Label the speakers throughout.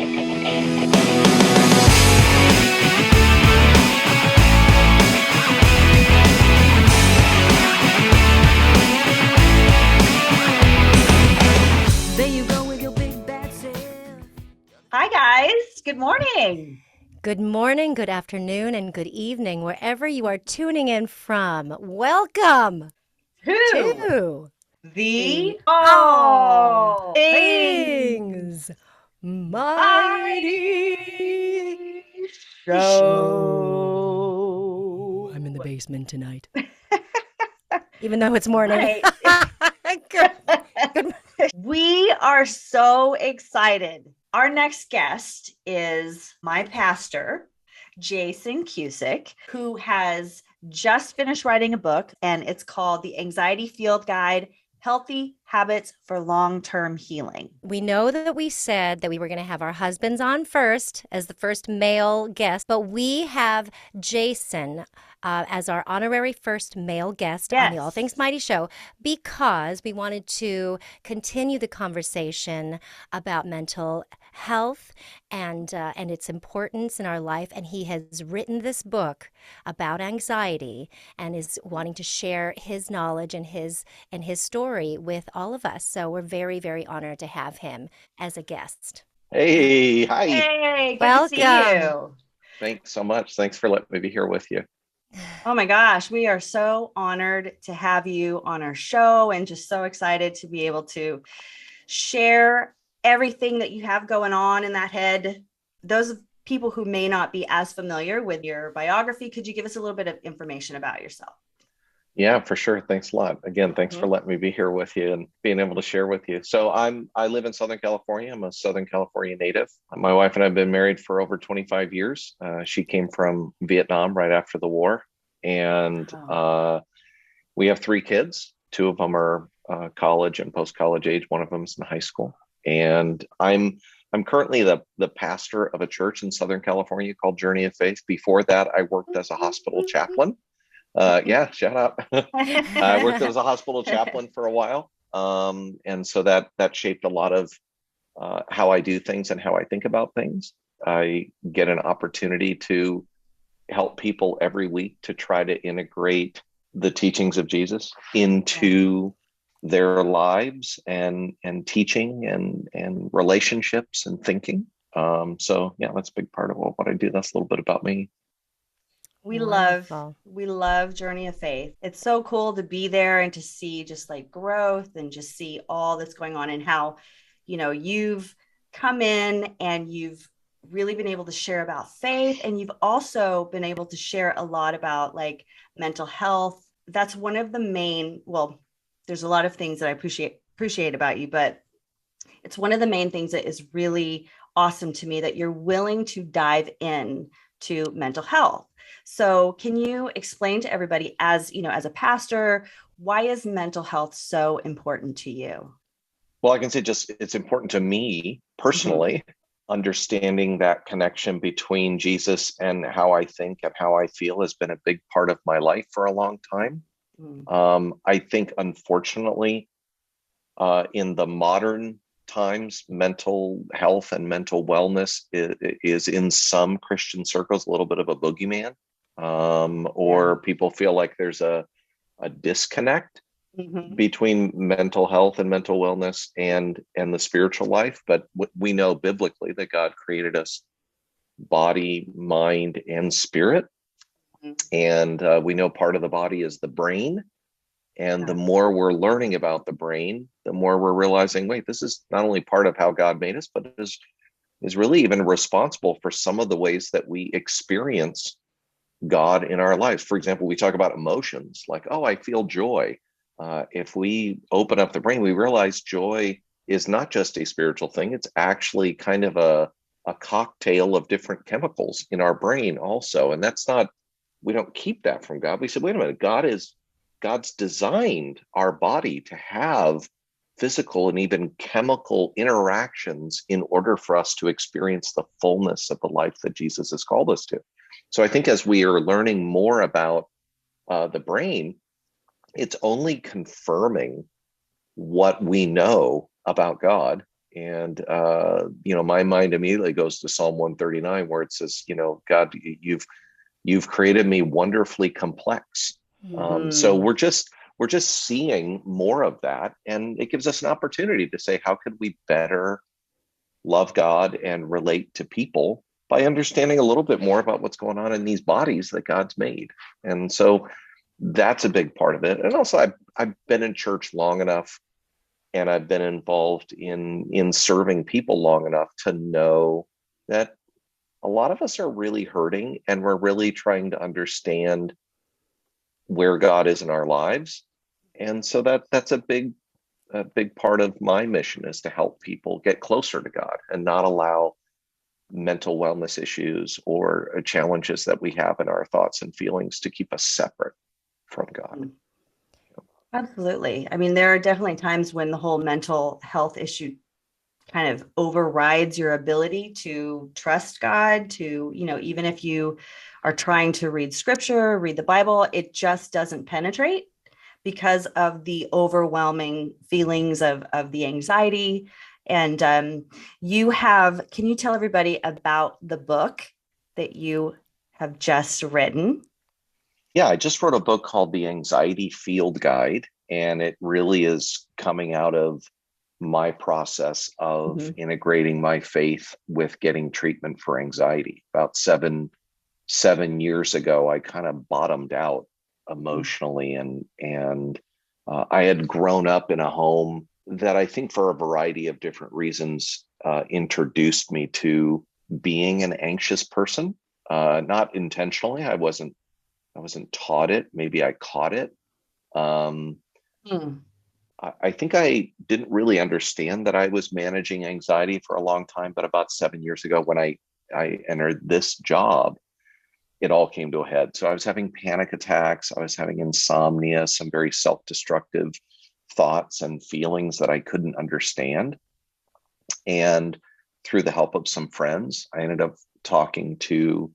Speaker 1: Hi, guys. Good morning.
Speaker 2: Good morning, good afternoon, and good evening, wherever you are tuning in from. Welcome
Speaker 1: To
Speaker 2: to
Speaker 1: the
Speaker 2: the All
Speaker 1: All Things
Speaker 2: Things Mighty
Speaker 1: My-Dee
Speaker 2: Show. I'm in the
Speaker 1: Show.
Speaker 2: basement tonight, even though it's morning.
Speaker 1: Right.
Speaker 2: good, good.
Speaker 1: We are so excited. Our next guest is my pastor, Jason Cusick, who has just finished writing a book, and it's called The Anxiety Field Guide: Healthy Habits for Long-Term Healing.
Speaker 2: We know that we said that we were going to have our husbands on first as the first male guest, but we have Jason as our honorary first male guest on the All
Speaker 1: Yes.
Speaker 2: Things Mighty Show because we wanted to continue the conversation about mental health and its importance in our life. And he has written this book about anxiety and is wanting to share his knowledge and his story with all of us. So we're very, very honored to have him as a guest.
Speaker 3: Hey, hi.
Speaker 1: Hey, good to see
Speaker 2: Welcome.
Speaker 1: you.
Speaker 3: Thanks so much. Thanks for letting me be here with you.
Speaker 1: Oh my gosh, we are so honored to have you on our show and just so excited to be able to share everything that you have going on in that head. Those people who may not be as familiar with your biography, could you give us a little bit of information about yourself?
Speaker 3: Yeah, for sure. Thanks a lot. Again, thanks for
Speaker 1: Mhm.
Speaker 3: letting me be here with you and being able to share with you. So I live in Southern California. I'm a Southern California native. My wife and I have been married for over 25 years. She came from Vietnam right after the war, and
Speaker 1: Wow.
Speaker 3: we have three kids. Two of them are college and post-college age. One of them is in high school, and I'm currently the pastor of a church in Southern California called Journey of Faith. Before that, I worked as a hospital chaplain. Yeah, shout out. I worked as a hospital chaplain for a while, and so that shaped a lot of how I do things and how I think about things. I get an opportunity to help people every week to try to integrate the teachings of Jesus into their lives and teaching and relationships and thinking. So yeah, that's a big part of what I do. That's a little bit about me.
Speaker 1: we love
Speaker 2: Wonderful.
Speaker 1: we love Journey of Faith. It's so cool to be there and to see just like growth and just see all that's going on and how, you've come in and you've really been able to share about faith, and you've also been able to share a lot about like mental health. That's one of the main, well, there's a lot of things that I appreciate about you, but it's one of the main things that is really awesome to me, that you're willing to dive in to mental health. So can you explain to everybody, as as a pastor, why is mental health so important to you?
Speaker 3: Well, I can say just it's important to me
Speaker 1: Mm-hmm.
Speaker 3: personally, understanding that connection between Jesus and how I think and how I feel has been a big part of my life for a long time. I think, unfortunately, in the modern times, mental health and mental wellness is in some Christian circles a little bit of a boogeyman,
Speaker 1: Yeah.
Speaker 3: or people feel like there's a disconnect
Speaker 1: Mm-hmm.
Speaker 3: between mental health and mental wellness and the spiritual life. But we know biblically that God created us body, mind, and spirit, and we know part of the body is the brain. And the
Speaker 1: Yeah.
Speaker 3: more we're learning about the brain, the more we're realizing, wait, this is not only part of how God made us, but is really even responsible for some of the ways that we experience God in our lives. For example, we talk about emotions like, oh, I feel joy. If we open up the brain, we realize joy is not just a spiritual thing. It's actually kind of a cocktail of different chemicals in our brain also. And that's not, we don't keep that from God. We said, wait a minute, God's designed our body to have physical and even chemical interactions in order for us to experience the fullness of the life that Jesus has called us to. So I think as we are learning more about the brain, it's only confirming what we know about God And, my mind immediately goes to Psalm 139, where it says, God, you've created me wonderfully complex. So
Speaker 1: Mhm.
Speaker 3: we're just seeing more of that. And it gives us an opportunity to say, how could we better love God and relate to people by understanding a little bit more about what's going on in these bodies that God's made? And so that's a big part of it. And also I've been in church long enough, and I've been involved in serving people long enough to know that a lot of us are really hurting, and we're really trying to understand where God is in our lives. And so that's a big part of my mission, is to help people get closer to God and not allow mental wellness issues or challenges that we have in our thoughts and feelings to keep us separate from God.
Speaker 1: Absolutely. I mean, there are definitely times when the whole mental health issue kind of overrides your ability to trust God, to, even if you are trying to read scripture, read the Bible, it just doesn't penetrate because of the overwhelming feelings of the anxiety. And can you tell everybody about the book that you have just written?
Speaker 3: Yeah, I just wrote a book called The Anxiety Field Guide, and it really is coming out of my process of
Speaker 1: Mhm.
Speaker 3: integrating my faith with getting treatment for anxiety. About seven years ago, I kind of bottomed out emotionally, and I had grown up in a home that, I think, for a variety of different reasons, introduced me to being an anxious person. Not intentionally. I wasn't taught it. Maybe I caught it. Um,
Speaker 1: Mm.
Speaker 3: I think I didn't really understand that I was managing anxiety for a long time, but about 7 years ago, when I entered this job, it all came to a head. So I was having panic attacks. I was having insomnia, some very self-destructive thoughts and feelings that I couldn't understand. And through the help of some friends, I ended up talking to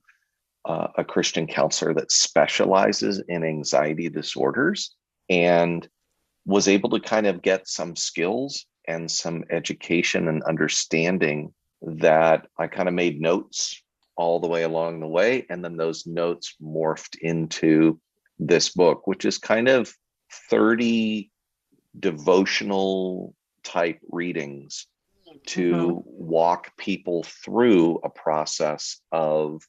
Speaker 3: a Christian counselor that specializes in anxiety disorders, and was able to kind of get some skills and some education and understanding that I kind of made notes all the way along the way. And then those notes morphed into this book, which is kind of 30 devotional type readings
Speaker 1: Mhm.
Speaker 3: to walk people through a process of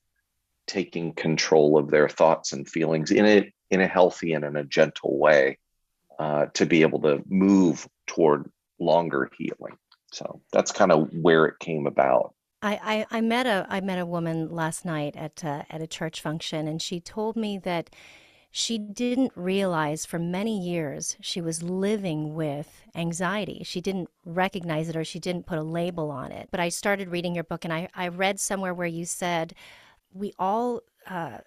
Speaker 3: taking control of their thoughts and feelings in a healthy and in a gentle way, to be able to move toward longer healing. So that's kind of where it came about.
Speaker 2: I met a woman last night at a church function, and she told me that she didn't realize for many years she was living with anxiety. She didn't recognize it, or she didn't put a label on it. But I started reading your book, and I read somewhere where you said we all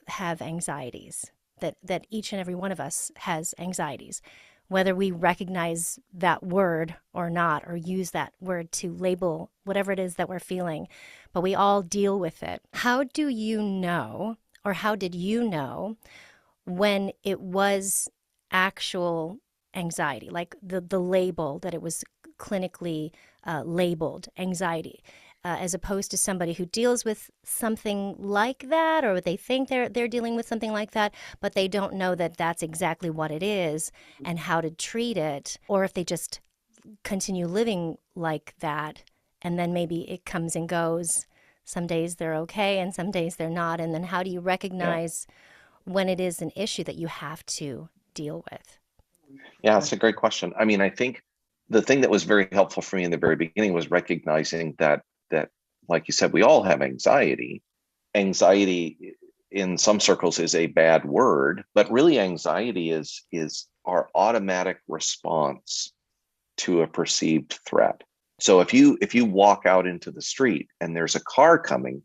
Speaker 2: have anxieties, that each and every one of us has anxieties, whether we recognize that word or not, or use that word to label whatever it is that we're feeling, but we all deal with it. How do you know, or how did you know when it was actual anxiety, like the label that it was clinically labeled anxiety, as opposed to somebody who deals with something like that, or they think they're dealing with something like that, but they don't know that that's exactly what it is and how to treat it, or if they just continue living like that, and then maybe it comes and goes. Some days they're okay and some days they're not. And then how do you
Speaker 3: Yeah.
Speaker 2: recognize when it is an issue that you have to deal with?
Speaker 3: Yeah, it's a great question. I mean, I think the thing that was very helpful for me in the very beginning was recognizing that, like you said, we all have anxiety. Anxiety in some circles is a bad word, but really anxiety is our automatic response to a perceived threat. So if you walk out into the street and there's a car coming,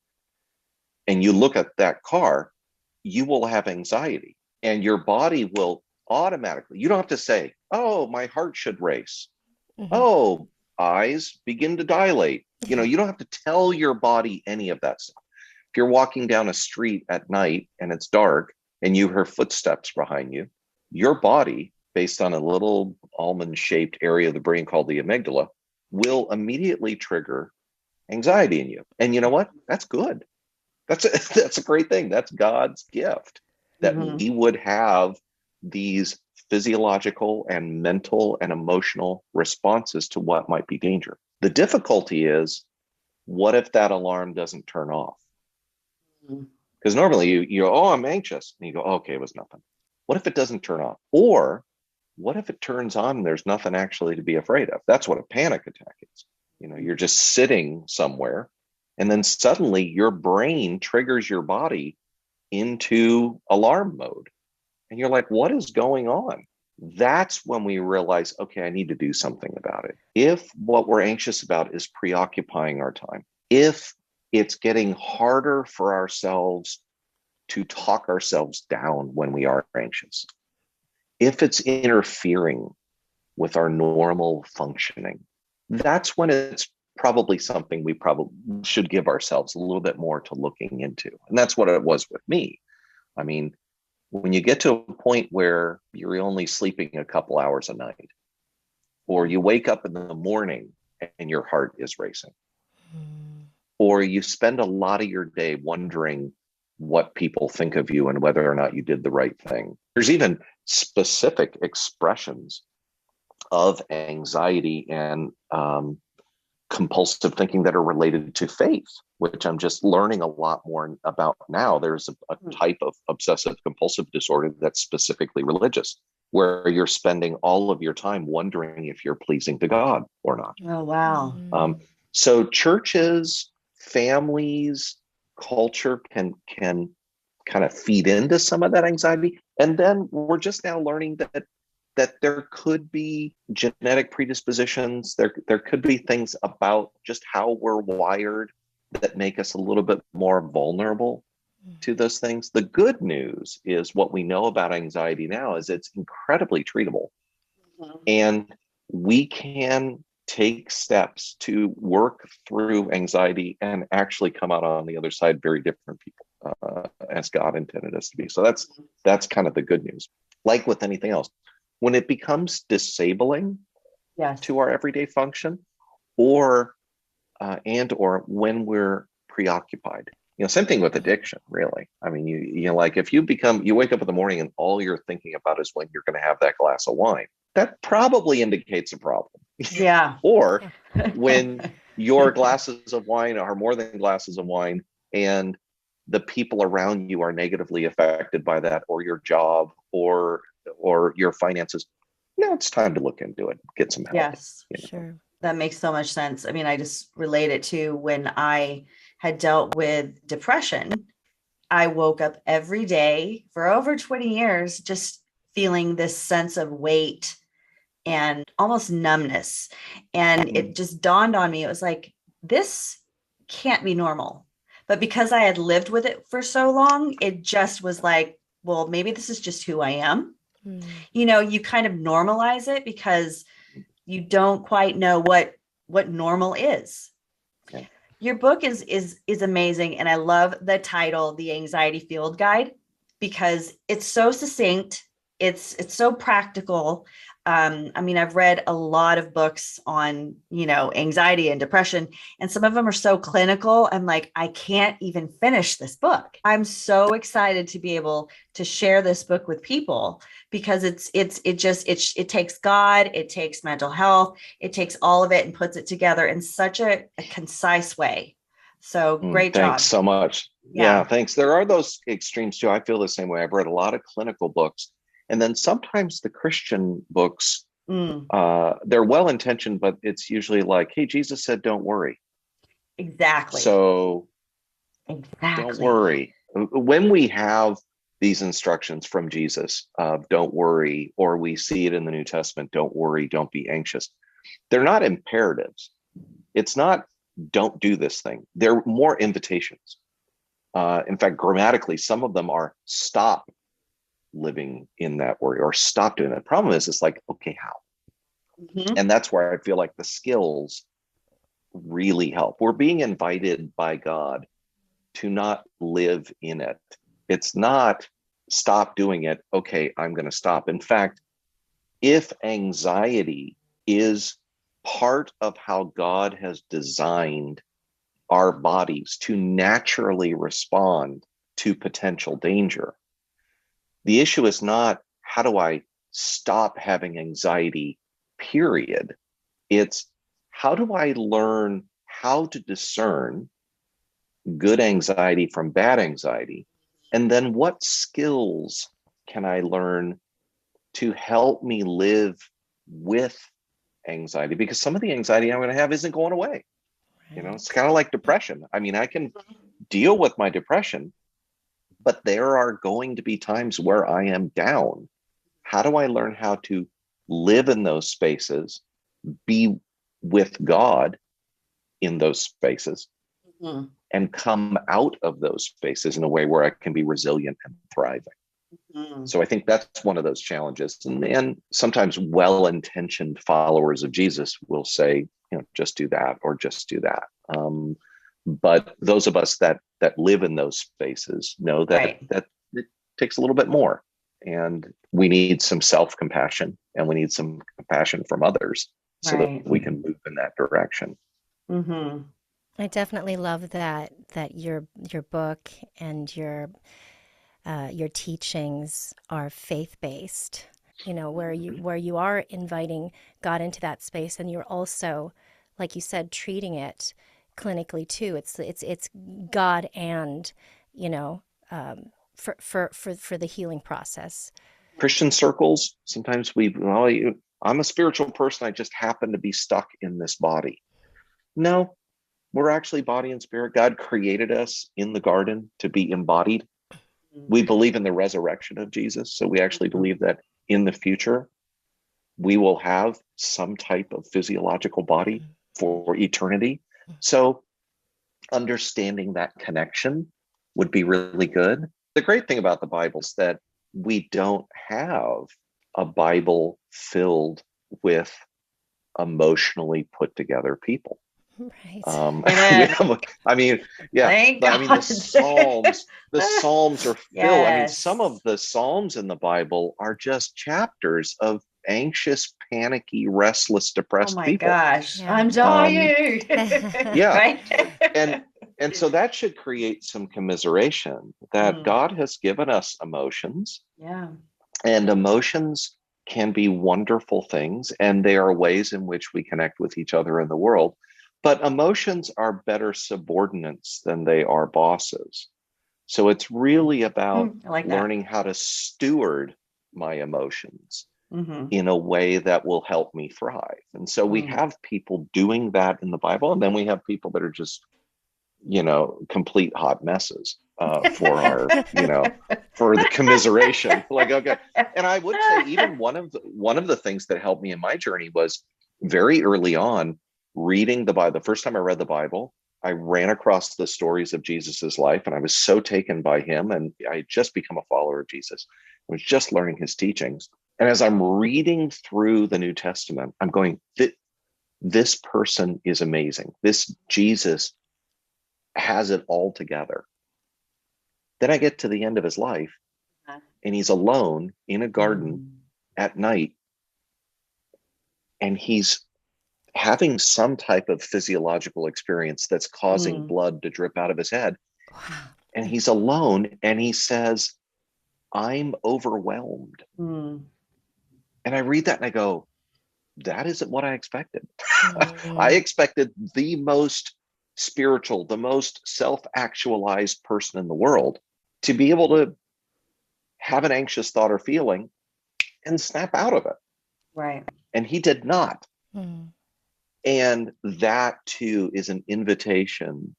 Speaker 3: and you look at that car, you will have anxiety, and your body will automatically, you don't have to say, oh, my heart should race.
Speaker 2: Hmm.
Speaker 3: Oh, eyes begin to dilate. You don't have to tell your body any of that stuff. If you're walking down a street at night and it's dark and you hear footsteps behind you, your body, based on a little almond shaped area of the brain called the amygdala, will immediately trigger anxiety in you. And you know what? That's good. That's a great thing. That's God's gift, that we would have these physiological and mental and emotional responses to what might be danger. The difficulty is, what if that alarm doesn't turn off? Because normally you go, oh, I'm anxious. And you go, oh, okay, it was nothing. What if it doesn't turn off? Or what if it turns on and there's nothing actually to be afraid of? That's what a panic attack is. You're just sitting somewhere, and then suddenly your brain triggers your body into alarm mode. And you're like, what is going on? That's when we realize, okay, I need to do something about it. If what we're anxious about is preoccupying our time, if it's getting harder for ourselves to talk ourselves down when we are anxious, if it's interfering with our normal functioning, that's when it's probably something we probably should give ourselves a little bit more to looking into. And that's what it was with me. I mean, when you get to a point where you're only sleeping a couple hours a night, or you wake up in the morning and your heart is racing, or you spend a lot of your day wondering what people think of you and whether or not you did the right thing. There's even specific expressions of anxiety and compulsive thinking that are related to faith, which I'm just learning a lot more about now. There's a type of obsessive compulsive disorder that's specifically religious, where you're spending all of your time wondering if you're pleasing to God or not.
Speaker 1: Oh, wow.
Speaker 3: So churches, families, culture can kind of feed into some of that anxiety. And then we're just now learning that there could be genetic predispositions. There could be things about just how we're wired that make us a little bit more vulnerable to those things. The good news is, what we know about anxiety now is it's incredibly treatable. And we can take steps to work through anxiety and actually come out on the other side very different people, as God intended us to be. So that's kind of the good news. Like with anything else, when it becomes disabling to our everyday function, or when we're preoccupied, same thing with addiction, really. I mean, you like, if you wake up in the morning and all you're thinking about is when you're going to have that glass of wine, that probably indicates a problem.
Speaker 1: Yeah.
Speaker 3: Or when your glasses of wine are more than glasses of wine, and the people around you are negatively affected by that, or your job, or your finances, it's time to look into it, get some help.
Speaker 1: Yes,
Speaker 2: sure.
Speaker 1: That makes so much sense. I mean, I just relate it to when I had dealt with depression. I woke up every day for over 20 years just feeling this sense of weight and almost numbness. And it just dawned on me. It was like, this can't be normal. But because I had lived with it for so long, it just was like, well, maybe this is just who I am. You kind of normalize it because you don't quite know what normal is.
Speaker 3: Okay.
Speaker 1: Your book is amazing. And I love the title, The Anxiety Field Guide, because it's so succinct. It's so practical. I mean, I've read a lot of books on, anxiety and depression, and some of them are so clinical. I'm like, I can't even finish this book. I'm so excited to be able to share this book with people, because it takes God, it takes mental health, it takes all of it and puts it together in such a concise way. So great job.
Speaker 3: Thanks so much. Yeah, thanks. There are those extremes too. I feel the same way. I've read a lot of clinical books. And then sometimes the Christian books, they're well-intentioned, but it's usually like, hey, Jesus said, don't worry.
Speaker 1: Exactly.
Speaker 3: So don't worry. When we have these instructions from Jesus of don't worry, or we see it in the New Testament, don't worry, don't be anxious, they're not imperatives. It's not don't do this thing. They're more invitations. In fact, grammatically, some of them are stop living in that worry, or stop doing that. The problem is, it's like, okay, how? And that's where I feel like the skills really help. We're being invited by God to not live in it. It's not stop doing it. Okay, I'm going to stop. In fact, if anxiety is part of how God has designed our bodies to naturally respond to potential danger. The issue is not how do I stop having anxiety, period. It's how do I learn how to discern good anxiety from bad anxiety? And then what skills can I learn to help me live with anxiety? Because some of the anxiety I'm going to have isn't going away. You know, it's kind of like depression. I mean, I can deal with my depression, but there are going to be times where I am down. How do I learn how to live in those spaces, be with God in those spaces,
Speaker 1: Mm-hmm.
Speaker 3: and come out of those spaces in a way where I can be resilient and thriving?
Speaker 1: Mm-hmm.
Speaker 3: So I think that's one of those challenges. And sometimes well-intentioned followers of Jesus will say, you know, just do that or just do that. But those of us that live in those spaces know that
Speaker 1: Right.
Speaker 3: that it takes a little bit more, and we need some self-compassion, and we need some compassion from others so that
Speaker 1: Right.
Speaker 3: we can move in that direction.
Speaker 1: Mm-hmm.
Speaker 2: I definitely love that your book and your teachings are faith-based. You know, where you are inviting God into that space, and you're also, like you said, treating it clinically too. It's God and, you know, for the healing process.
Speaker 3: Christian circles, sometimes I'm a spiritual person. I just happen to be stuck in this body. No, we're actually body and spirit. God created us in the garden to be embodied. We believe in the resurrection of Jesus. So we actually believe that in the future, we will have some type of physiological body for eternity. So understanding that connection would be really good. The great thing about the Bible is that we don't have a Bible filled with emotionally put together people.
Speaker 2: Right.
Speaker 1: Amen.
Speaker 3: I mean, yeah,
Speaker 1: Thank
Speaker 3: I mean,
Speaker 1: God.
Speaker 3: the Psalms are filled. I mean, some
Speaker 1: Yes.
Speaker 3: of the Psalms in the Bible are just chapters of anxious, panicky, restless,
Speaker 1: Oh
Speaker 3: depressed
Speaker 1: my
Speaker 3: people.
Speaker 1: gosh.
Speaker 2: Yeah.
Speaker 1: I'm
Speaker 3: Um,
Speaker 1: dying.
Speaker 3: yeah,
Speaker 1: Right?
Speaker 3: and so that should create some commiseration that
Speaker 1: Mm,
Speaker 3: God has given us emotions,
Speaker 1: yeah.
Speaker 3: and emotions can be wonderful things, and they are ways in which we connect with each other in the world. But emotions are better subordinates than they are bosses. So it's really about
Speaker 1: I like that.
Speaker 3: learning how to steward my emotions
Speaker 1: Mm-hmm.
Speaker 3: in a way that will help me thrive. And so we
Speaker 1: Mm.
Speaker 3: have people doing that in the Bible, and then we have people that are just, you know, complete hot messes for our, you know, for the commiseration. Like, okay. And I would say even one of the things that helped me in my journey was very early on reading the Bible. The first time I read the Bible, I ran across the stories of Jesus's life, and I was so taken by him. And I had just become a follower of Jesus. I was just learning his teachings. And as I'm reading through the New Testament, I'm going, this person is amazing. This Jesus has it all together. Then I get to the end of his life, and he's alone in a garden
Speaker 1: Mm.
Speaker 3: at night, and he's having some type of physiological experience that's causing
Speaker 1: Mm.
Speaker 3: blood to drip out of his head.
Speaker 2: Wow.
Speaker 3: And he's alone, and he says, I'm overwhelmed.
Speaker 1: Mm.
Speaker 3: And I read that and I go, that isn't what I expected. I
Speaker 2: Mm.
Speaker 3: expected the most spiritual, the most self-actualized person in the world to be able to have an anxious thought or feeling and snap out of it.
Speaker 1: Right.
Speaker 3: And he did not.
Speaker 2: Mm.
Speaker 3: And that too is an invitation.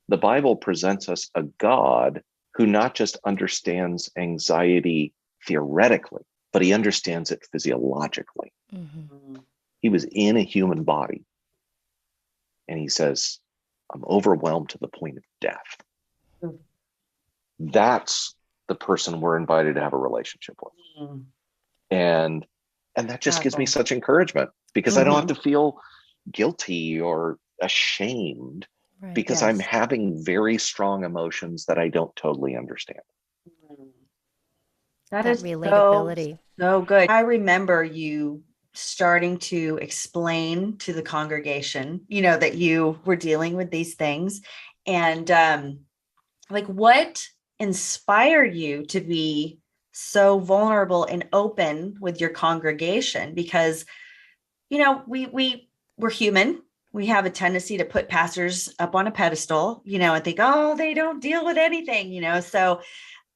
Speaker 3: The Bible presents us a God who not just understands anxiety theoretically, but he understands it physiologically.
Speaker 2: Mm-hmm.
Speaker 1: Mm.
Speaker 3: He was in a human body, and he says, I'm overwhelmed to the point of death.
Speaker 1: Mm.
Speaker 3: That's the person we're invited to have a relationship with.
Speaker 1: Mm.
Speaker 3: And that just gives me
Speaker 1: Powerful.
Speaker 3: such encouragement, because I don't have
Speaker 1: Mm-hmm.
Speaker 3: to feel guilty or ashamed,
Speaker 2: Right.
Speaker 3: because I'm
Speaker 1: Yes.
Speaker 3: having very strong emotions that I don't totally understand.
Speaker 1: Mm. That
Speaker 2: That
Speaker 1: is so,
Speaker 2: relatability.
Speaker 1: so good. I remember you starting to explain to the congregation, that you were dealing with these things. And like, what inspired you to be so vulnerable and open with your congregation? Because, we're human. We have a tendency to put pastors up on a pedestal, and think, oh, they don't deal with anything, So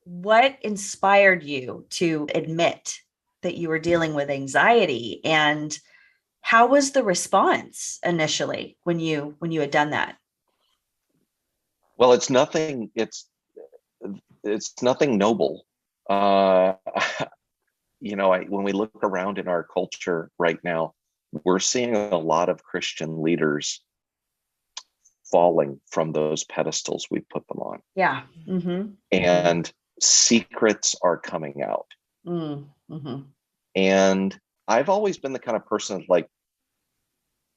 Speaker 1: what inspired you to admit that you were dealing with anxiety, and how was the response initially when you had done that?
Speaker 3: Well, it's nothing noble. Uh, when we look around in our culture right now, we're seeing a lot of Christian leaders falling from those pedestals we put them on.
Speaker 1: Yeah. Mm-hmm.
Speaker 3: And secrets are coming out.
Speaker 1: Mm-hmm.
Speaker 3: And I've always been the kind of person like,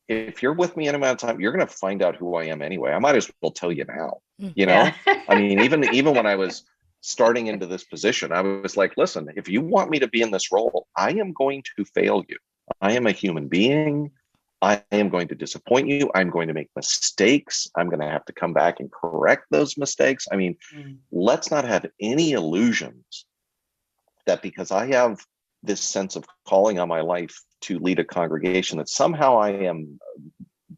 Speaker 3: if you're with me in amount of time, you're going to find out who I am anyway. I might as well tell you now,
Speaker 1: Yeah.
Speaker 3: I mean, even when I was starting into this position, I was like, listen, if you want me to be in this role, I am going to fail you. I am a human being. I am going to disappoint you. I'm going to make mistakes. I'm going to have to come back and correct those mistakes. I mean, let's not have any illusions that because I have this sense of calling on my life to lead a congregation, that somehow I am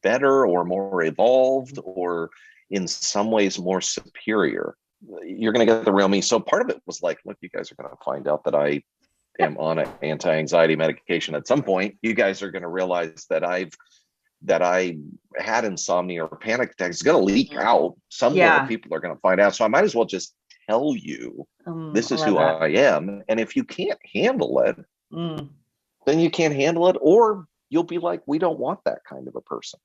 Speaker 3: better or more evolved or in some ways more superior. You're going to get the real me. So part of it was like, look, you guys are going to find out that I am on an anti-anxiety medication at some point. You guys are going to realize that I had insomnia or panic attacks. It's going to leak out somewhere. People are going to find out. So I might as well just tell you this is who I am. And if you can't handle it, then you can't handle it, or you'll be like, we don't want that kind of a person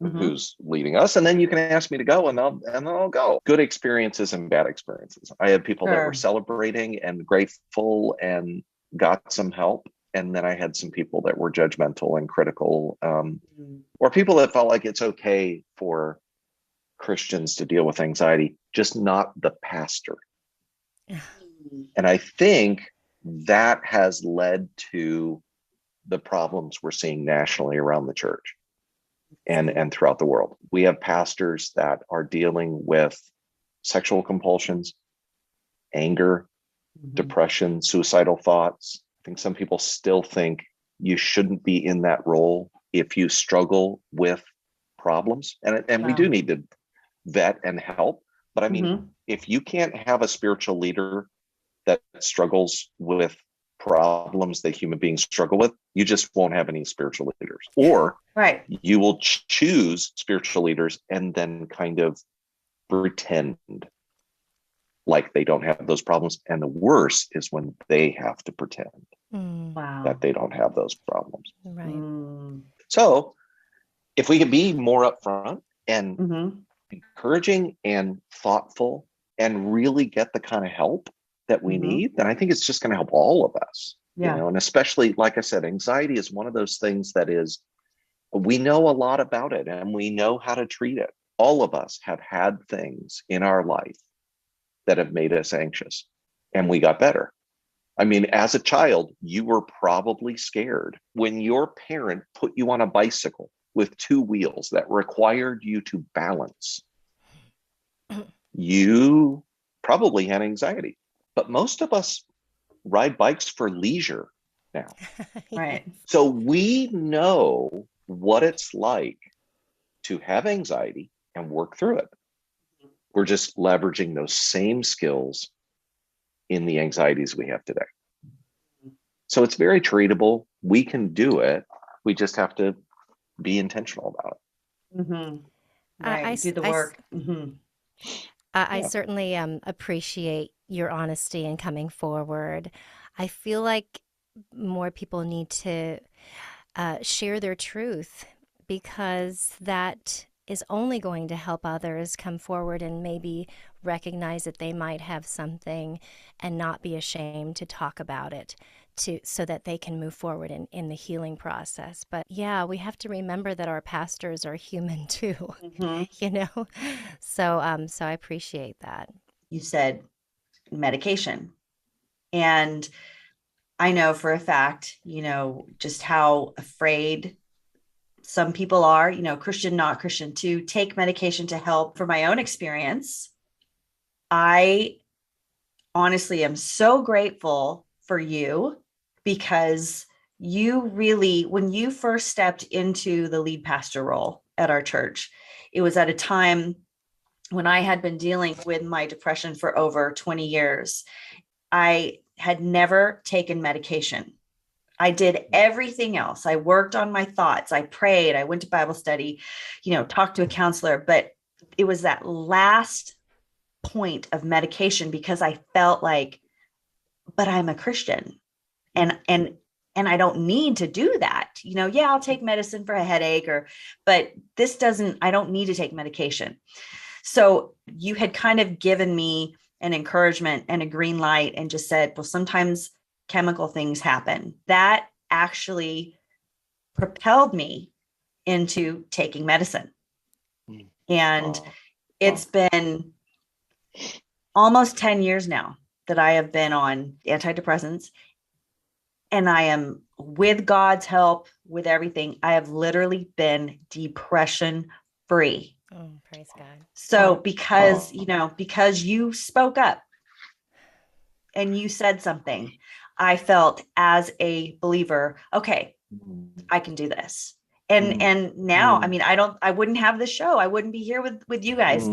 Speaker 3: who's leading us. And then you can ask me to go, and I'll go. Good experiences and bad experiences. I had people that were celebrating and grateful and got some help. And then I had some people that were judgmental and critical, or people that felt like it's okay for Christians to deal with anxiety, just not the pastor. And I think that has led to the problems we're seeing nationally around the church and throughout the world. We have pastors that are dealing with sexual compulsions, anger, depression, suicidal thoughts. I think some people still think you shouldn't be in that role if you struggle with problems. And we do need to vet and help. But I mean, if you can't have a spiritual leader that struggles with problems that human beings struggle with, you just won't have any spiritual leaders. Or you will choose spiritual leaders and then kind of pretend like they don't have those problems. And the worst is when they have to pretend that they don't have those problems.
Speaker 2: Right.
Speaker 3: So if we could be more upfront and encouraging and thoughtful and really get the kind of help that we need, then I think it's just going to help all of us. And especially, like I said, anxiety is one of those things that is, we know a lot about it and we know how to treat it. All of us have had things in our life that have made us anxious, and we got better. I mean, as a child, you were probably scared when your parent put you on a bicycle with two wheels that required you to balance. You probably had anxiety, but most of us ride bikes for leisure now. So we know what it's like to have anxiety and work through it. We're just leveraging those same skills in the anxieties we have today. So it's very treatable. We can do it. We just have to be intentional about it.
Speaker 1: I do the work.
Speaker 2: I certainly appreciate your honesty in coming forward. I feel like more people need to share their truth, because that is only going to help others come forward and maybe recognize that they might have something and not be ashamed to talk about it, so that they can move forward in the healing process. But yeah, we have to remember that our pastors are human too, So I appreciate that.
Speaker 1: You said medication, and I know for a fact, just how afraid some people are, Christian, not Christian, to take medication to help. For my own experience, I honestly am so grateful for you, because you really, when you first stepped into the lead pastor role at our church, it was at a time when I had been dealing with my depression for over 20 years. I had never taken medication. I did everything else. I worked on my thoughts. I prayed. I went to Bible study, talked to a counselor, but it was that last point of medication, because I felt like, but I'm a Christian, and I don't need to do that. Yeah, I'll take medicine for a headache, but I don't need to take medication. So you had kind of given me an encouragement and a green light and just said, well, sometimes chemical things happen. That actually propelled me into taking medicine. And it's been almost 10 years now that I have been on antidepressants. And I am, with God's help, with everything, I have literally been depression free.
Speaker 2: Oh, praise God.
Speaker 1: So because you spoke up and you said something, I felt as a believer, okay, I can do this. And now, I mean, I wouldn't have this show. I wouldn't be here with you guys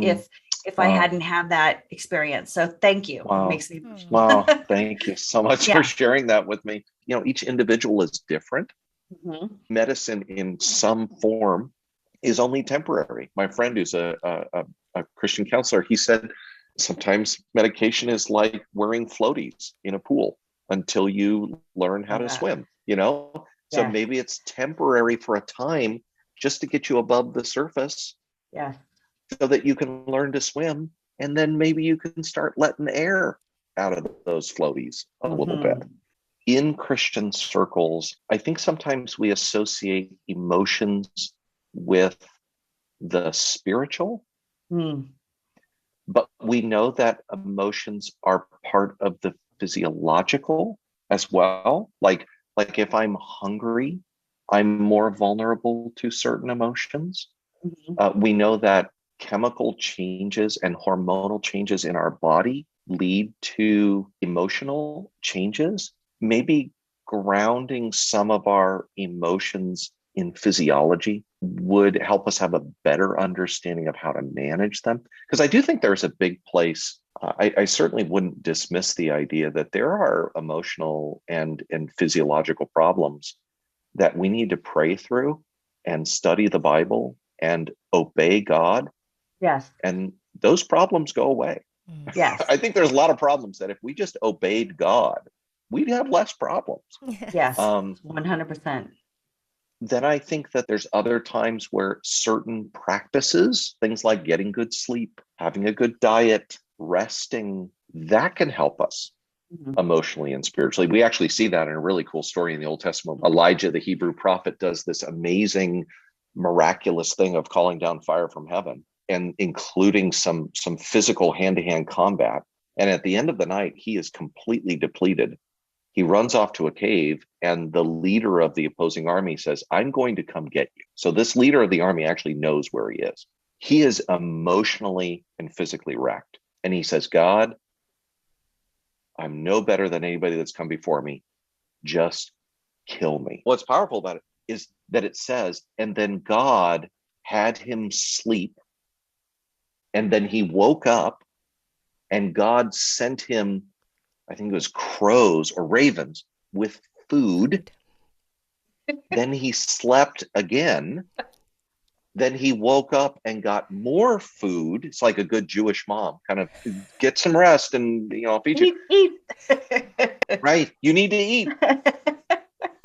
Speaker 1: if I hadn't had that experience. So thank you.
Speaker 3: Wow.
Speaker 1: It makes me
Speaker 3: wow. Thank you so much for sharing that with me. Each individual is different. Mm-hmm. Medicine in some form is only temporary. My friend who's a Christian counselor, he said sometimes medication is like wearing floaties in a pool until you learn how to swim, So maybe it's temporary for a time, just to get you above the surface.
Speaker 1: Yeah.
Speaker 3: So that you can learn to swim, and then maybe you can start letting air out of those floaties a little bit. In Christian circles, I think sometimes we associate emotions with the spiritual, but we know that emotions are part of the physiological as well. Like if I'm hungry, I'm more vulnerable to certain emotions. We know that chemical changes and hormonal changes in our body lead to emotional changes. Maybe grounding some of our emotions in physiology would help us have a better understanding of how to manage them. Because I do think there's a big place. I certainly wouldn't dismiss the idea that there are emotional and physiological problems that we need to pray through and study the Bible and obey God.
Speaker 1: Yes.
Speaker 3: And those problems go away.
Speaker 1: Yes.
Speaker 3: I think there's a lot of problems that if we just obeyed God, we'd have less problems.
Speaker 1: Yes. 100%.
Speaker 3: Then I think that there's other times where certain practices, things like getting good sleep, having a good diet, resting, that can help us emotionally and spiritually. We actually see that in a really cool story in the Old Testament. Elijah, the Hebrew prophet, does this amazing, miraculous thing of calling down fire from heaven, and including some physical hand-to-hand combat. And at the end of the night, he is completely depleted. He runs off to a cave, and the leader of the opposing army says, I'm going to come get you. So this leader of the army actually knows where he is. He is emotionally and physically wrecked. And he says, God, I'm no better than anybody that's come before me. Just kill me. What's powerful about it is that it says, and then God had him sleep, and then he woke up, and God sent him, I think it was crows or ravens with food. Then he slept again. Then he woke up and got more food. It's like a good Jewish mom, kind of get some rest and, feed you.
Speaker 1: Eat.
Speaker 3: Right. You need to eat.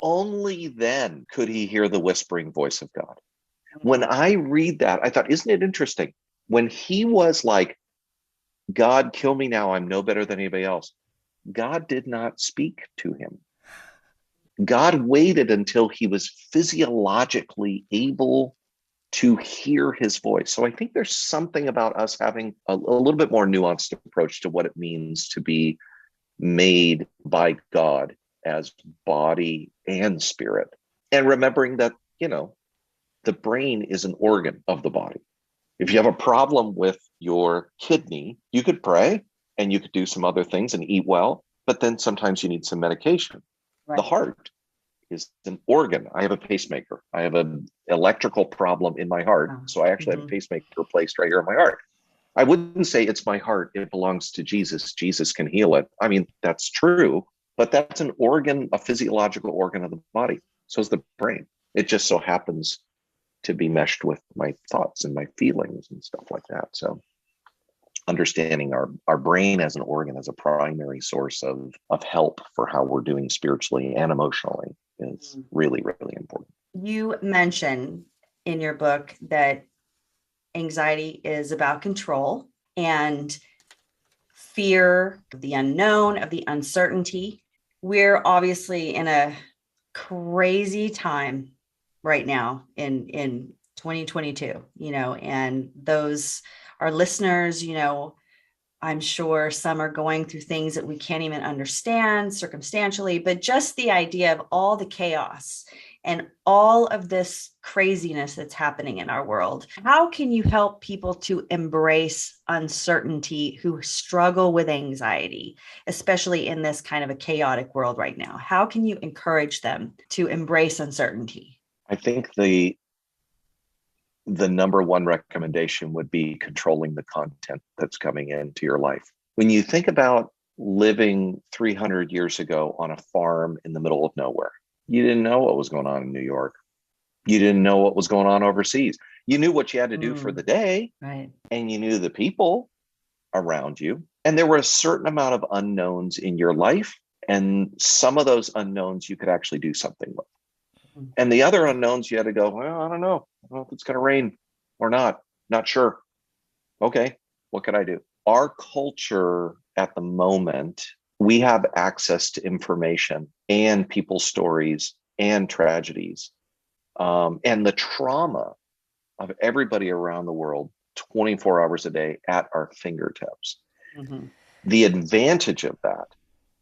Speaker 3: Only then could he hear the whispering voice of God. When I read that, I thought, isn't it interesting? When he was like, God, kill me now, I'm no better than anybody else, God did not speak to him. God waited until he was physiologically able to hear his voice. So I think there's something about us having a little bit more nuanced approach to what it means to be made by God as body and spirit. And remembering that, the brain is an organ of the body. If you have a problem with your kidney, you could pray and you could do some other things and eat well, but then sometimes you need some medication. Right. The heart is an organ. I have a pacemaker. I have an electrical problem in my heart. So I actually have a pacemaker placed right here in my heart. I wouldn't say it's my heart. It belongs to Jesus. Jesus can heal it. I mean, that's true, but that's an organ, a physiological organ of the body. So is the brain. It just so happens to be meshed with my thoughts and my feelings and stuff like that. So understanding our brain as an organ, as a primary source of help for how we're doing spiritually and emotionally is really, really important.
Speaker 1: You mention in your book that anxiety is about control and fear of the unknown, of the uncertainty. We're obviously in a crazy time right now in 2022, and those our listeners, I'm sure some are going through things that we can't even understand circumstantially, but just the idea of all the chaos and all of this craziness that's happening in our world. How can you help people to embrace uncertainty who struggle with anxiety, especially in this kind of a chaotic world right now? How can you encourage them to embrace uncertainty?
Speaker 3: I think the number one recommendation would be controlling the content that's coming into your life. When you think about living 300 years ago on a farm in the middle of nowhere, you didn't know what was going on in New York. You didn't know what was going on overseas. You knew what you had to do for the day,
Speaker 1: right? And
Speaker 3: you knew the people around you. And there were a certain amount of unknowns in your life. And some of those unknowns you could actually do something with. And the other unknowns, you had to go, well, I don't know if it's going to rain or not. Not sure. Okay, what can I do? Our culture at the moment, we have access to information and people's stories and tragedies and the trauma of everybody around the world 24 hours a day at our fingertips. The advantage of that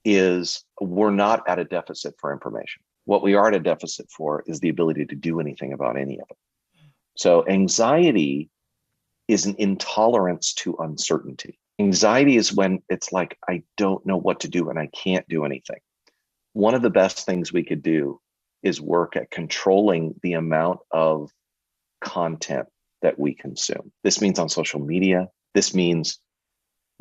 Speaker 3: is we're not at a deficit for information. What we are at a deficit for is the ability to do anything about any of it. So anxiety is an intolerance to uncertainty. Anxiety is when it's like, I don't know what to do and I can't do anything. One of the best things we could do is work at controlling the amount of content that we consume. This means on social media. This means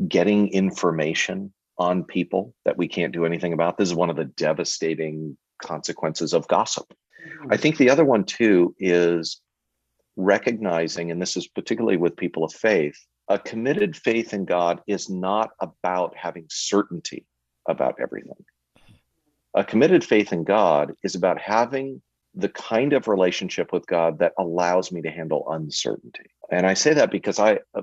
Speaker 3: getting information on people that we can't do anything about. This is one of the devastating consequences of gossip. I think the other one too is recognizing, and this is particularly with people of faith, a committed faith in God is not about having certainty about everything. A committed faith in God is about having the kind of relationship with God that allows me to handle uncertainty. And I say that because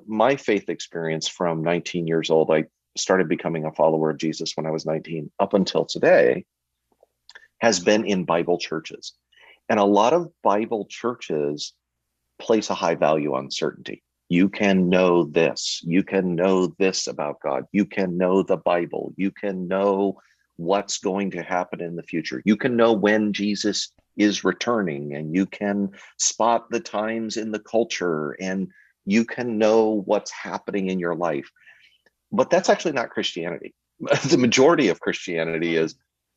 Speaker 3: my faith experience from 19 years old, I started becoming a follower of Jesus when I was 19, up until today, has been in Bible churches. And a lot of Bible churches place a high value on certainty. You can know this. You can know this about God. You can know the Bible. You can know what's going to happen in the future. You can know when Jesus is returning, and you can spot the times in the culture, and you can know what's happening in your life. But that's actually not Christianity. The majority of Christianity is,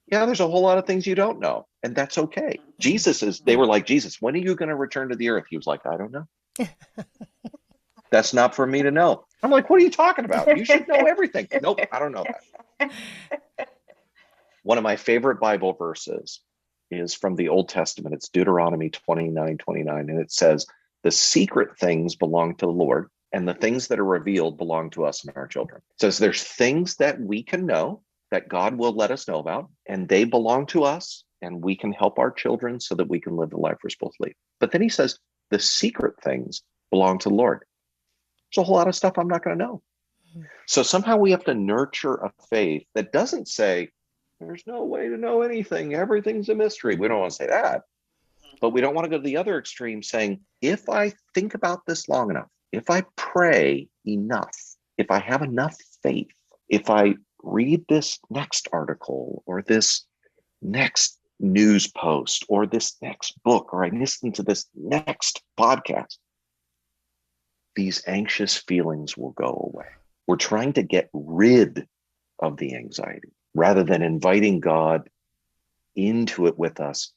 Speaker 3: there's a whole lot of things you don't know, and that's okay. They were like, Jesus, when are you going to return to the earth? He was like, I don't know. That's not for me to know. I'm like, what are you talking about? You should know everything. Nope, I don't know that. One of my favorite Bible verses is from the Old Testament. It's Deuteronomy 29:29, and it says, the secret things belong to the Lord, and the things that are revealed belong to us and our children. It says there's things that we can know that God will let us know about, and they belong to us, and we can help our children so that we can live the life we're supposed to live. But then he says the secret things belong to the Lord. There's a whole lot of stuff I'm not going to know. So somehow we have to nurture a faith that doesn't say, there's no way to know anything. Everything's a mystery. We don't want to say that. But we don't want to go to the other extreme saying, if I think about this long enough, if I pray enough, if I have enough faith, if I read this next article or this next news post or this next book, or I listen to this next podcast, these anxious feelings will go away. We're trying to get rid of the anxiety rather than inviting God into it with us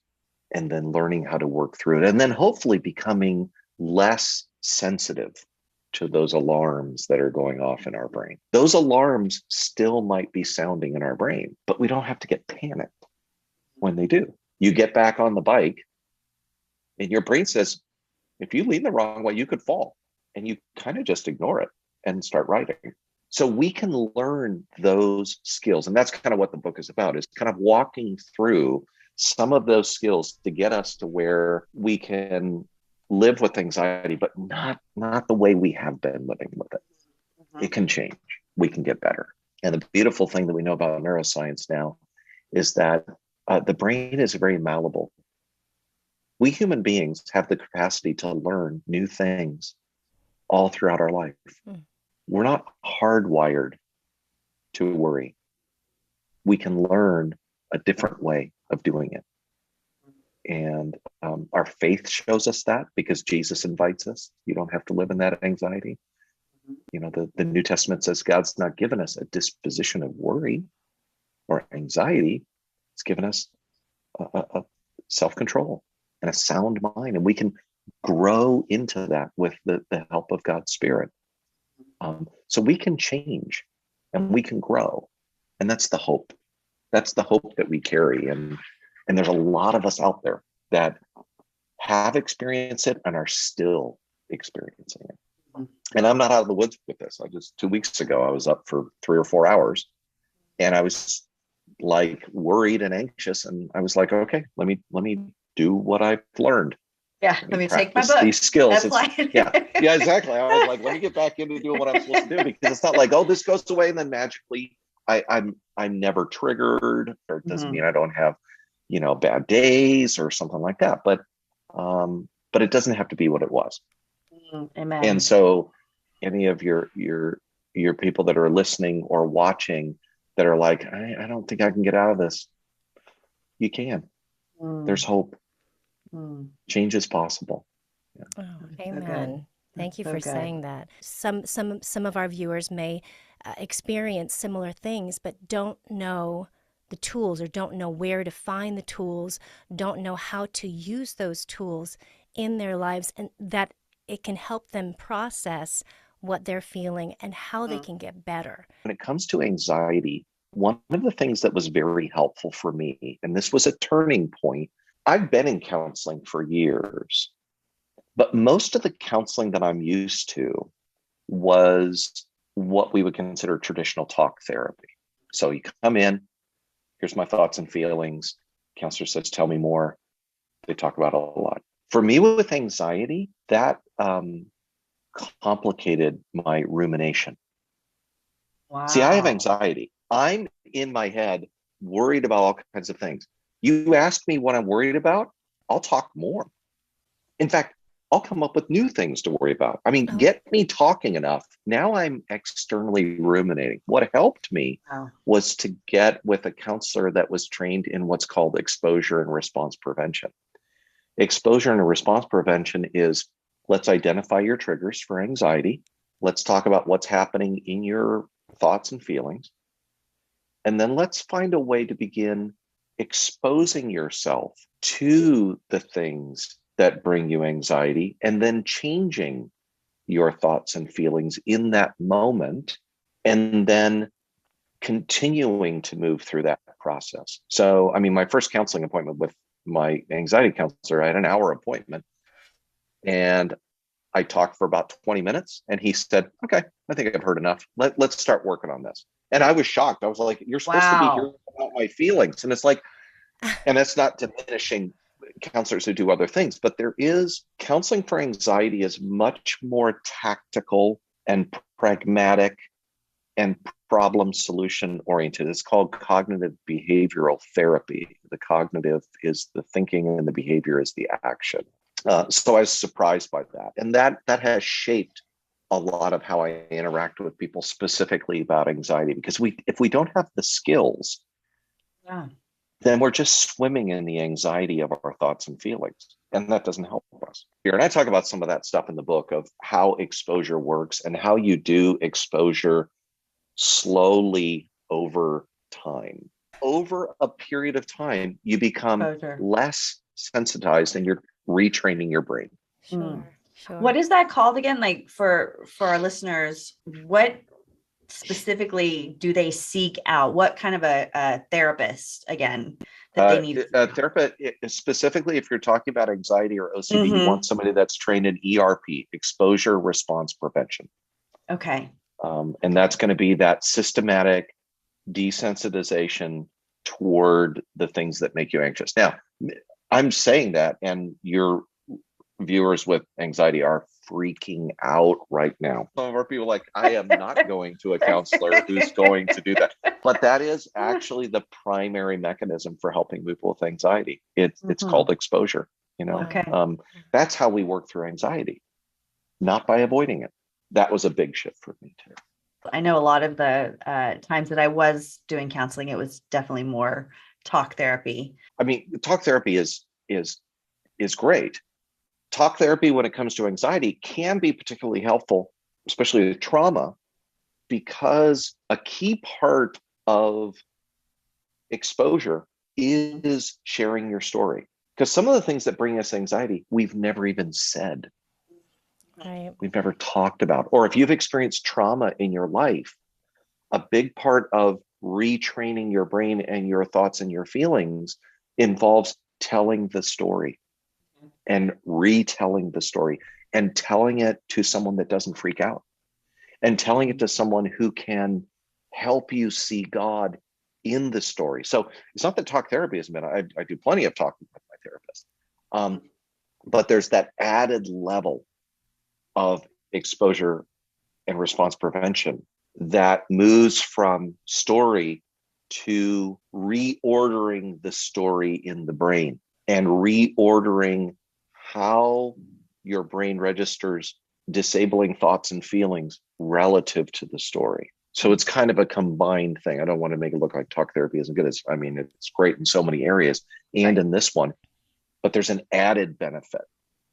Speaker 3: and then learning how to work through it. And then hopefully becoming less sensitive to those alarms that are going off in our brain. Those alarms still might be sounding in our brain, but we don't have to get panicked when they do. You get back on the bike and your brain says, if you lean the wrong way, you could fall. And you kind of just ignore it and start writing. So we can learn those skills. And that's kind of what the book is about, is kind of walking through some of those skills to get us to where we can live with anxiety, but not the way we have been living with it. Mm-hmm. It can change. We can get better. And the beautiful thing that we know about neuroscience now is that the brain is very malleable. We human beings have the capacity to learn new things all throughout our life. Mm. We're not hardwired to worry. We can learn a different way of doing it. And our faith shows us that, because Jesus invites us. You don't have to live in that anxiety. You know, the New Testament says God's not given us a disposition of worry or anxiety. It's given us a self-control and a sound mind. And we can grow into that with the help of God's Spirit. So we can change and we can grow. And that's the hope. That's the hope that we carry. And there's a lot of us out there that have experienced it and are still experiencing it. And I'm not out of the woods with this. 2 weeks ago, I was up for 3 or 4 hours and I was like worried and anxious. And I was like, okay, let me do what I've learned.
Speaker 1: Yeah, let me take my book.
Speaker 3: These skills. Yeah, exactly. I was like, let me get back into doing what I'm supposed to do, because it's not like, oh, this goes away and then magically I'm never triggered, or it doesn't mean I don't have, bad days or something like that. But it doesn't have to be what it was.
Speaker 1: Amen.
Speaker 3: And so any of your people that are listening or watching that are like, I don't think I can get out of this. You can. There's hope. Change is possible.
Speaker 2: Yeah. Oh, amen. Thank you for saying that. Some of our viewers may experience similar things, but don't know the tools, or don't know where to find the tools, don't know how to use those tools in their lives, and that it can help them process what they're feeling and how they can get better.
Speaker 3: When it comes to anxiety, one of the things that was very helpful for me, and this was a turning point, I've been in counseling for years, but most of the counseling that I'm used to was what we would consider traditional talk therapy. So you come in, here's my thoughts and feelings. Counselor says, tell me more. They talk about it a lot. For me with anxiety, that complicated my rumination. Wow. See, I have anxiety. I'm in my head worried about all kinds of things. You ask me what I'm worried about, I'll talk more. In fact, I'll come up with new things to worry about. I mean, get me talking enough. Now I'm externally ruminating. What helped me was to get with a counselor that was trained in what's called exposure and response prevention. Exposure and response prevention is, let's identify your triggers for anxiety. Let's talk about what's happening in your thoughts and feelings. And then let's find a way to begin exposing yourself to the things that bring you anxiety, and then changing your thoughts and feelings in that moment, and then continuing to move through that process. So, I mean, my first counseling appointment with my anxiety counselor, I had an hour appointment, and I talked for about 20 minutes, and he said, okay, I think I've heard enough. Let's start working on this. And I was shocked. I was like, you're supposed to be hearing about my feelings. And it's like, and that's not diminishing counselors who do other things, but there is counseling for anxiety is much more tactical and pragmatic and problem solution oriented. It's called cognitive behavioral therapy. The cognitive is the thinking and the behavior is the action. So I was surprised by that. And that has shaped a lot of how I interact with people specifically about anxiety, because if we don't have the skills then we're just swimming in the anxiety of our thoughts and feelings. And that doesn't help us. Here, and I talk about some of that stuff in the book of how exposure works and how you do exposure slowly over time. Over a period of time, you become less sensitized and you're retraining your brain.
Speaker 2: Sure. Sure.
Speaker 1: What is that called again? Like for our listeners, what specifically do they seek out? What kind of a therapist again that they need?
Speaker 3: A therapist, specifically if you're talking about anxiety or OCD, you want somebody that's trained in ERP, exposure response prevention.
Speaker 1: Okay.
Speaker 3: And that's going to be that systematic desensitization toward the things that make you anxious. Now, I'm saying that, and your viewers with anxiety are freaking out right now. Some of our people are like, I am not going to a counselor who's going to do that. But that is actually the primary mechanism for helping people with anxiety. It's called exposure.
Speaker 1: Okay.
Speaker 3: That's how we work through anxiety, not by avoiding it. That was a big shift for me too.
Speaker 1: I know a lot of the times that I was doing counseling, it was definitely more talk therapy.
Speaker 3: I mean, talk therapy is great. Talk therapy, when it comes to anxiety, can be particularly helpful, especially with trauma, because a key part of exposure is sharing your story. Because some of the things that bring us anxiety, we've never even said.
Speaker 2: Right.
Speaker 3: We've never talked about. Or if you've experienced trauma in your life, a big part of retraining your brain and your thoughts and your feelings involves telling the story and retelling the story and telling it to someone that doesn't freak out and telling it to someone who can help you see God in the story. So it's not that talk therapy isn't bad. I do plenty of talking with my therapist. But there's that added level of exposure and response prevention that moves from story to reordering the story in the brain and reordering how your brain registers disabling thoughts and feelings relative to the story. So it's kind of a combined thing. I don't want to make it look like talk therapy isn't good. It's great in so many areas and in this one, but there's an added benefit.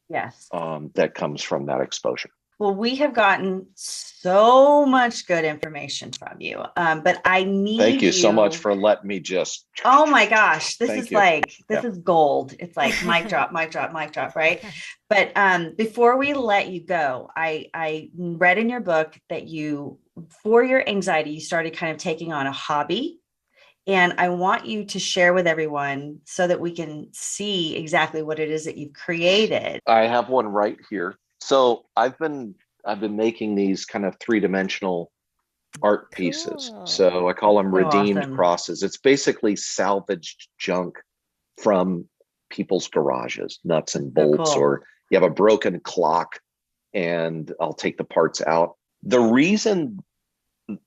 Speaker 1: Yes.
Speaker 3: That comes from that exposure.
Speaker 1: Well, we have gotten so much good information from you, but I need
Speaker 3: Thank you so much for letting me just.
Speaker 1: Oh my gosh, this
Speaker 3: Thank
Speaker 1: is
Speaker 3: you.
Speaker 1: this is gold. It's like mic drop, mic drop, mic drop, right? But before we let you go, I read in your book that you, for your anxiety, you started kind of taking on a hobby. And I want you to share with everyone so that we can see exactly what it is that you've created.
Speaker 3: I have one right here. So I've been making these kind of three-dimensional art pieces. So I call them redeemed crosses. It's basically salvaged junk from people's garages, nuts and bolts, or you have a broken clock and I'll take the parts out. The reason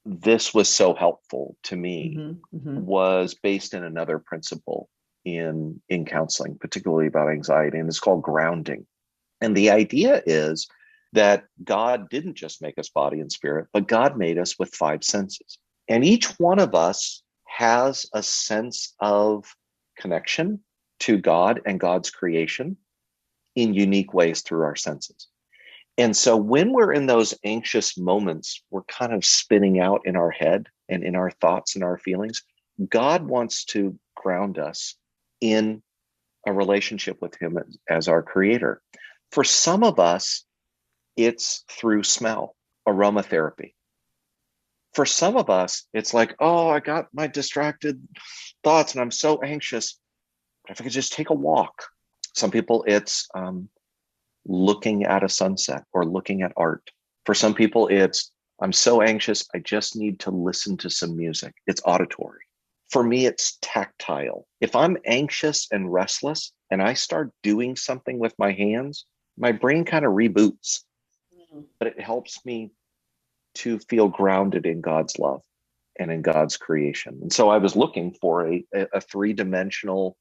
Speaker 3: this was so helpful to me was based in another principle in counseling, particularly about anxiety, and it's called grounding. And the idea is that God didn't just make us body and spirit, but God made us with 5 senses. And each one of us has a sense of connection to God and God's creation in unique ways through our senses. And so when we're in those anxious moments, we're kind of spinning out in our head and in our thoughts and our feelings. God wants to ground us in a relationship with him as our creator. For some of us, it's through smell, aromatherapy. For some of us, it's like, oh, I got my distracted thoughts and I'm so anxious. But if I could just take a walk. Some people, it's looking at a sunset or looking at art. For some people, it's, I'm so anxious, I just need to listen to some music. It's auditory. For me, it's tactile. If I'm anxious and restless and I start doing something with my hands, my brain kind of reboots, but it helps me to feel grounded in God's love and in God's creation. And so I was looking for a three-dimensional,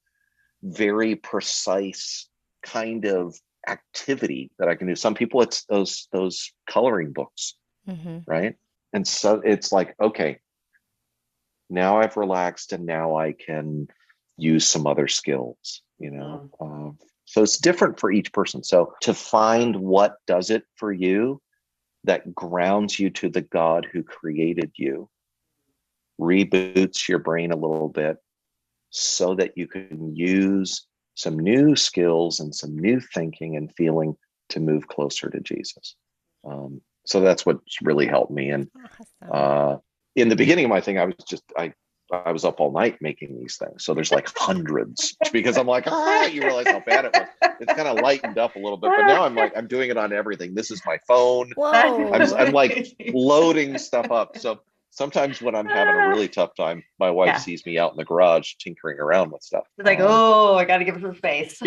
Speaker 3: very precise kind of activity that I can do. Some people, it's those coloring books, right? And so it's like, okay, now I've relaxed and now I can use some other skills, so it's different for each person. So to find what does it for you that grounds you to the God who created you, reboots your brain a little bit so that you can use some new skills and some new thinking and feeling to move closer to Jesus. So that's what's really helped me. And in the beginning of my thing, I was up all night making these things. So there's like hundreds because I'm like, you realize how bad it was. It's kind of lightened up a little bit, but now I'm doing it on everything. This is my phone.
Speaker 2: Whoa.
Speaker 3: I'm like loading stuff up. So sometimes when I'm having a really tough time, my wife sees me out in the garage tinkering around with stuff.
Speaker 1: It's like, I got to give him some space.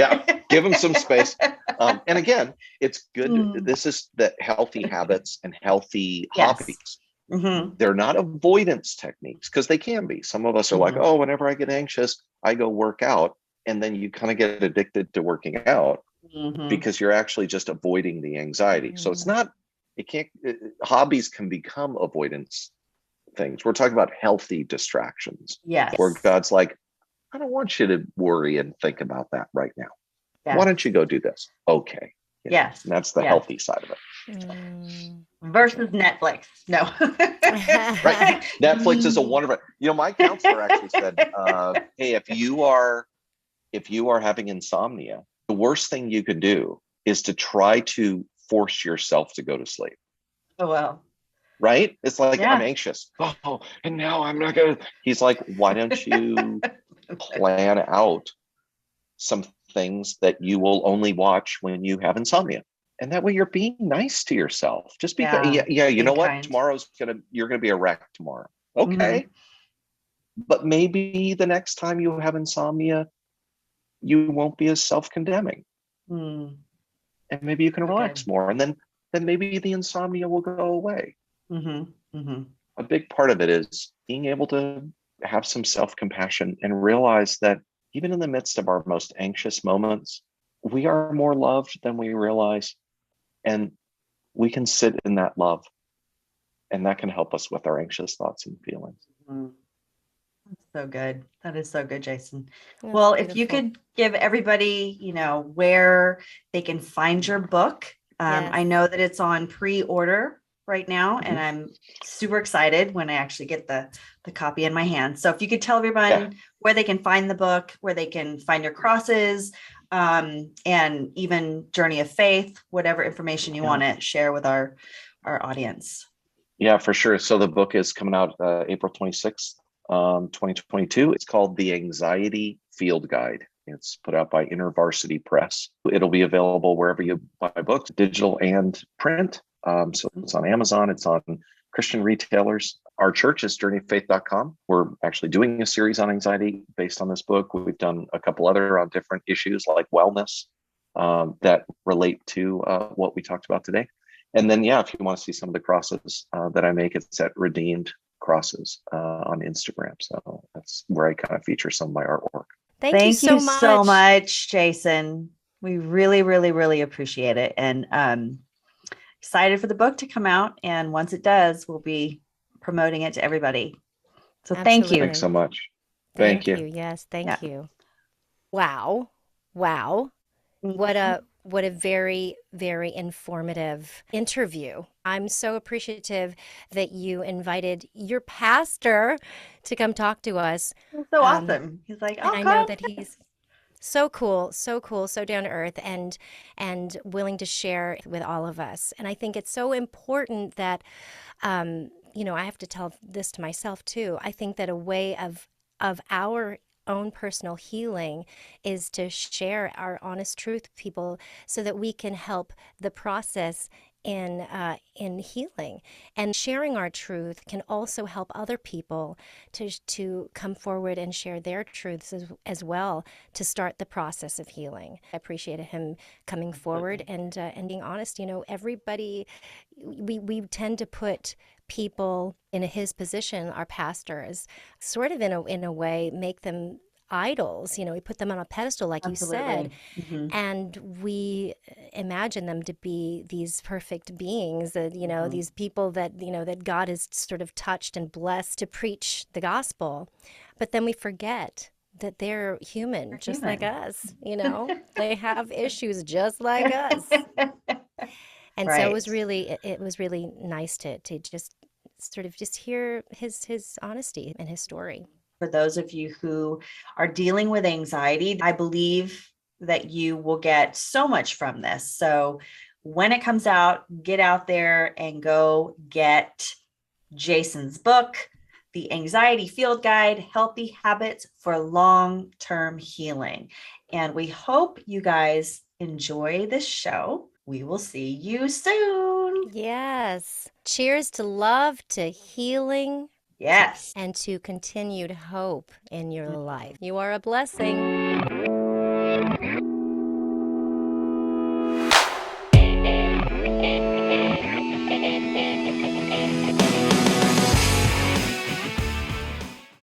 Speaker 3: Give him some space. And again, it's good. This is the healthy habits and healthy hobbies.
Speaker 1: Mm-hmm.
Speaker 3: They're not avoidance techniques because they can be. Some of us are like, whenever I get anxious, I go work out. And then you kind of get addicted to working out because you're actually just avoiding the anxiety. So it's not, hobbies can become avoidance things. We're talking about healthy distractions.
Speaker 1: Yes.
Speaker 3: Where God's like, I don't want you to worry and think about that right now. Yes. Why don't you go do this? Okay.
Speaker 1: Yes.
Speaker 3: And that's the healthy side of it.
Speaker 1: Versus Netflix. No.
Speaker 3: Right. Netflix is a wonderful, my counselor actually said, hey, if you are having insomnia, the worst thing you could do is to try to force yourself to go to sleep.
Speaker 1: Oh, well.
Speaker 3: Right? It's like, I'm anxious. Oh, and now I'm not going to. He's like, why don't you plan out some things that you will only watch when you have insomnia? And that way you're being nice to yourself. Just because, you know what? You're going to be a wreck tomorrow. Okay. But maybe the next time you have insomnia, you won't be as self-condemning. And maybe you can relax more. And then maybe the insomnia will go away. A big part of it is being able to have some self-compassion and realize that even in the midst of our most anxious moments, we are more loved than we realize. And we can sit in that love. And that can help us with our anxious thoughts and feelings.
Speaker 1: That's so good. That is so good, Jason. That's well, beautiful. If you could give everybody, where they can find your book. I know that it's on pre-order right now, and I'm super excited when I actually get the copy in my hand. So if you could tell everyone where they can find the book, where they can find your crosses, and even Journey of Faith, whatever information you want to share with our audience.
Speaker 3: Yeah, for sure. So the book is coming out April 26th, 2022. It's called The Anxiety Field Guide. It's put out by InterVarsity Press. It'll be available wherever you buy books, digital and print. So it's on Amazon, it's on Christian retailers. Our church is journeyoffaith.com. We're actually doing a series on anxiety based on this book. We've done a couple other on different issues like wellness that relate to what we talked about today. And then, if you want to see some of the crosses that I make, it's at Redeemed Crosses on Instagram. So that's where I kind of feature some of my artwork.
Speaker 1: Thank you so much, Jason. We really, really, really appreciate it. And excited for the book to come out. And once it does, we'll be promoting it to everybody. So thank you.
Speaker 3: Thanks so much. Thank you.
Speaker 2: Yes, thank you. Wow. What a very, very informative interview. I'm so appreciative that you invited your pastor to come talk to us.
Speaker 1: So awesome. He's like,
Speaker 2: I know that he's so cool, so down to earth and willing to share with all of us. And I think it's so important that, I have to tell this to myself too. I think that a way of our own personal healing is to share our honest truth with people so that we can help the process in healing. And sharing our truth can also help other people to come forward and share their truths as well to start the process of healing. I appreciated him coming forward and being honest. Everybody, we tend to put people in his position, our pastors, sort of in a way, make them idols. We put them on a pedestal, like
Speaker 1: Absolutely.
Speaker 2: you said, and we imagine them to be these perfect beings that, these people that, that God has sort of touched and blessed to preach the gospel. But then we forget that they're human,
Speaker 1: They're
Speaker 2: just like
Speaker 1: human.
Speaker 2: us, you know? They have issues just like us. And so
Speaker 1: Right.
Speaker 2: it was really nice to just sort of just hear his honesty and his story.
Speaker 1: For those of you who are dealing with anxiety, I believe that you will get so much from this. So when it comes out, get out there and go get Jason's book, The Anxiety Field Guide, Healthy Habits for Long-Term Healing. And we hope you guys enjoy this show. We will see you soon.
Speaker 2: Yes. Cheers to love, to healing,
Speaker 1: Yes.
Speaker 2: and to continued hope in your life. You are a blessing.